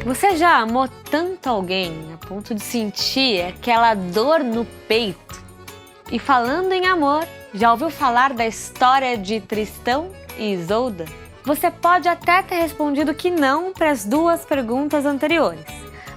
Você já amou tanto alguém a ponto de sentir aquela dor no peito? E falando em amor, já ouviu falar da história de Tristão e Isolda? Você pode até ter respondido que não para as duas perguntas anteriores.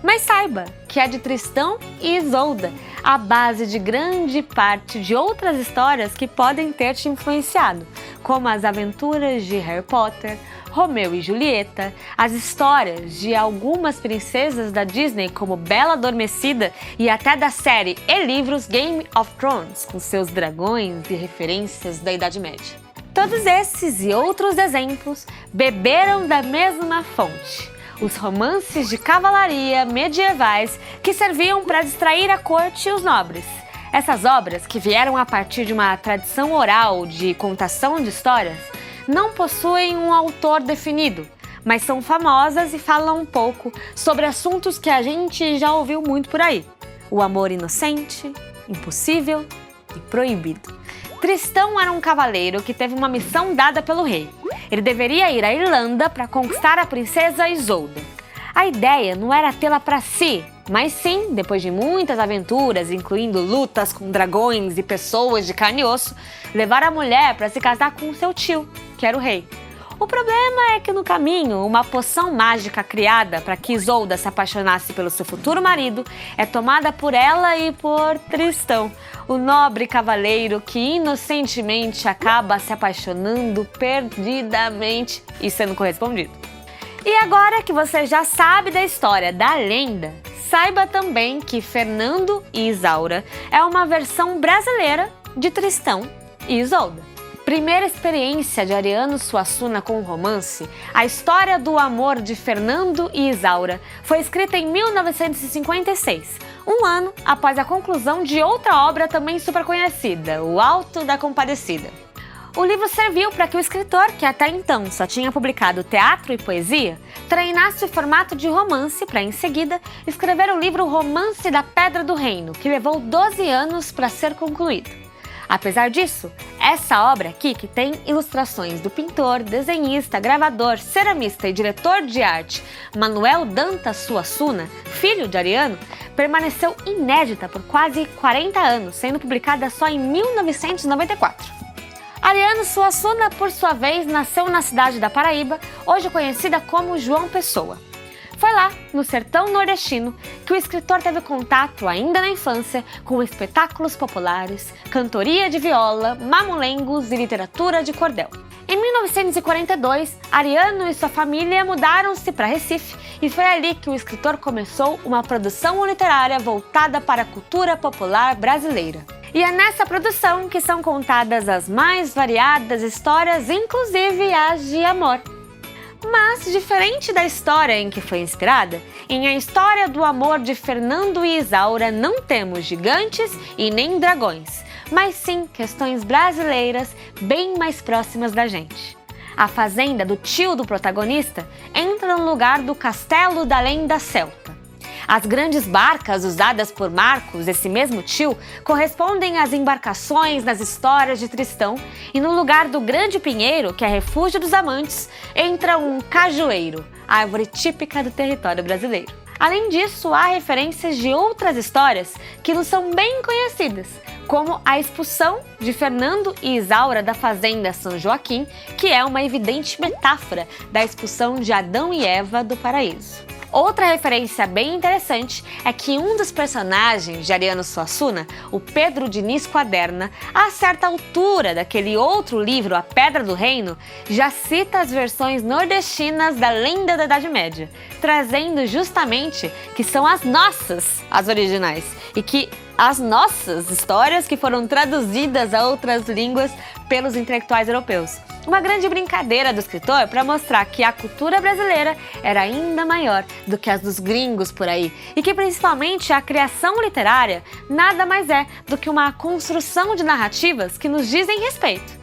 Mas saiba que é de Tristão e Isolda a base de grande parte de outras histórias que podem ter te influenciado, como as aventuras de Harry Potter, Romeu e Julieta, as histórias de algumas princesas da Disney como Bela Adormecida e até da série e livros Game of Thrones, com seus dragões e referências da Idade Média. Todos esses e outros exemplos beberam da mesma fonte, os romances de cavalaria medievais que serviam para distrair a corte e os nobres. Essas obras, que vieram a partir de uma tradição oral de contação de histórias, não possuem um autor definido, mas são famosas e falam um pouco sobre assuntos que a gente já ouviu muito por aí: o amor inocente, impossível e proibido. Tristão era um cavaleiro que teve uma missão dada pelo rei. Ele deveria ir à Irlanda para conquistar a princesa Isolda. A ideia não era tê-la para si, mas sim, depois de muitas aventuras, incluindo lutas com dragões e pessoas de carne e osso, levar a mulher para se casar com seu tio, que era o rei. O problema é que no caminho, uma poção mágica criada para que Isolda se apaixonasse pelo seu futuro marido é tomada por ela e por Tristão, o nobre cavaleiro que inocentemente acaba se apaixonando perdidamente e sendo correspondido. E agora que você já sabe da história da lenda, saiba também que Fernando e Isaura é uma versão brasileira de Tristão e Isolda. Primeira experiência de Ariano Suassuna com o romance, a história do amor de Fernando e Isaura foi escrita em 1956, um ano após a conclusão de outra obra também super conhecida, O Alto da Compadecida. O livro serviu para que o escritor, que até então só tinha publicado teatro e poesia, treinasse o formato de romance para, em seguida, escrever o livro Romance da Pedra do Reino, que levou 12 anos para ser concluído. Apesar disso, essa obra aqui, que tem ilustrações do pintor, desenhista, gravador, ceramista e diretor de arte Manuel Dantas Suassuna, filho de Ariano, permaneceu inédita por quase 40 anos, sendo publicada só em 1994. Ariano Suassuna, por sua vez, nasceu na cidade da Paraíba, hoje conhecida como João Pessoa. Foi lá, no sertão nordestino, que o escritor teve contato, ainda na infância, com espetáculos populares, cantoria de viola, mamulengos e literatura de cordel. Em 1942, Ariano e sua família mudaram-se para Recife e foi ali que o escritor começou uma produção literária voltada para a cultura popular brasileira. E é nessa produção que são contadas as mais variadas histórias, inclusive as de amor. Mas, diferente da história em que foi inspirada, em A História do Amor de Fernando e Isaura não temos gigantes e nem dragões, mas sim questões brasileiras bem mais próximas da gente. A fazenda do tio do protagonista entra no lugar do castelo da lenda celta. As grandes barcas usadas por Marcos, esse mesmo tio, correspondem às embarcações nas histórias de Tristão, e no lugar do grande pinheiro, que é refúgio dos amantes, entra um cajueiro, árvore típica do território brasileiro. Além disso, há referências de outras histórias que não são bem conhecidas, como a expulsão de Fernando e Isaura da fazenda São Joaquim, que é uma evidente metáfora da expulsão de Adão e Eva do paraíso. Outra referência bem interessante é que um dos personagens de Ariano Suassuna, o Pedro Diniz Quaderna, a certa altura daquele outro livro, A Pedra do Reino, já cita as versões nordestinas da lenda da Idade Média, trazendo justamente que são as nossas as originais e que as nossas histórias que foram traduzidas a outras línguas pelos intelectuais europeus. Uma grande brincadeira do escritor para mostrar que a cultura brasileira era ainda maior do que as dos gringos por aí e que principalmente a criação literária nada mais é do que uma construção de narrativas que nos dizem respeito.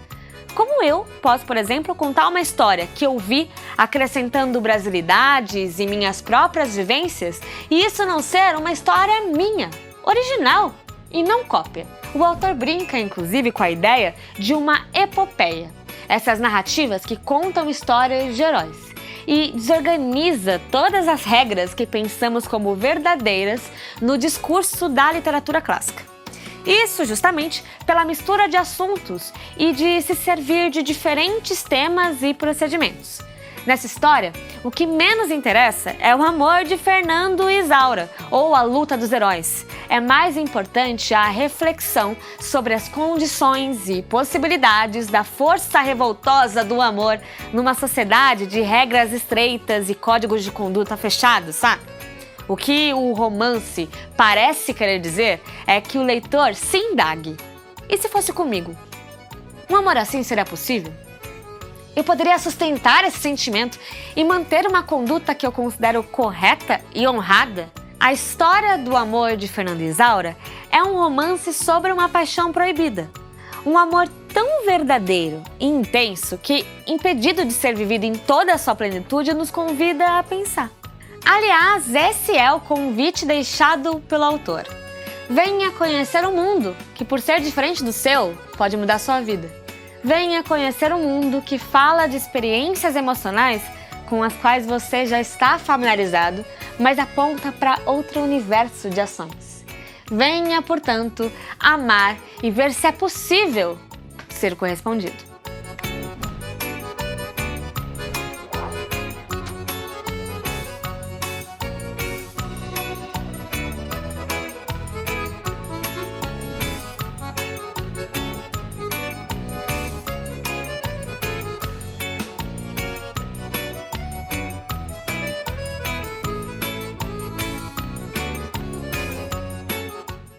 Como eu posso, por exemplo, contar uma história que eu vi acrescentando brasilidades e minhas próprias vivências e isso não ser uma história minha, original e não cópia. O autor brinca, inclusive, com a ideia de uma epopeia. Essas narrativas que contam histórias de heróis. e desorganiza todas as regras que pensamos como verdadeiras no discurso da literatura clássica. Isso justamente pela mistura de assuntos e de se servir de diferentes temas e procedimentos. Nessa história, o que menos interessa é o amor de Fernando e Isaura, ou a luta dos heróis. É mais importante a reflexão sobre as condições e possibilidades da força revoltosa do amor numa sociedade de regras estreitas e códigos de conduta fechados, sabe? O que o romance parece querer dizer é que o leitor se indague. E se fosse comigo? Um amor assim seria possível? Eu poderia sustentar esse sentimento e manter uma conduta que eu considero correta e honrada? A história do amor de Fernando e Isaura é um romance sobre uma paixão proibida. Um amor tão verdadeiro e intenso que, impedido de ser vivido em toda a sua plenitude, nos convida a pensar. Aliás, esse é o convite deixado pelo autor. Venha conhecer o mundo, que por ser diferente do seu, pode mudar sua vida. Venha conhecer um mundo que fala de experiências emocionais com as quais você já está familiarizado, mas aponta para outro universo de ações. Venha, portanto, amar e ver se é possível ser correspondido.